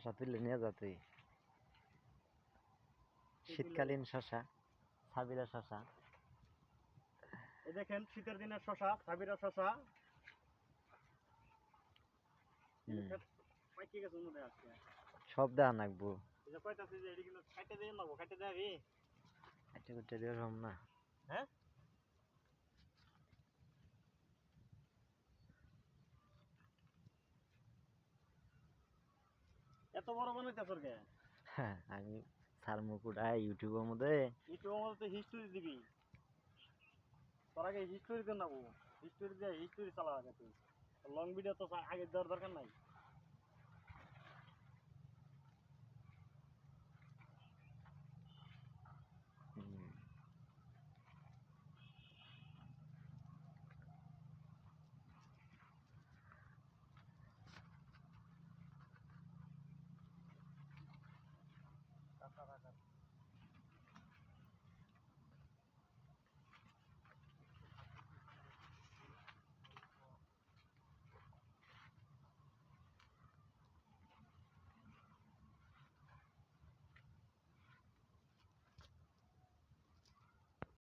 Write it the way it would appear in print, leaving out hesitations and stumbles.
শশা তুলে নিয়ে যা তুই। শীতকালীন শশা, সাবিরা শশা। এই দেখেন শীতের দিনের শশা, সাবিরা শশা। সব দেওয়া নাকবো। কাটে দিয়ে নেবো, কাটে দেবি। কাটে কুটে দিয়ে রম না। হ্যাঁ, এত বড় বানাইতেছ কে? হ্যাঁ, আমি সারমুকুটা ইউটিউবের মধ্যে। ইউটিউবের মধ্যে হিস্টোরি দিবি। তোর আগে হিস্টোরি দিয়ে নেবো, হিস্টোরি দিয়ে হিস্টোরি চালা আগে তুই। লং ভিডিও তো আগে দেওয়ার দরকার নাই। কাটা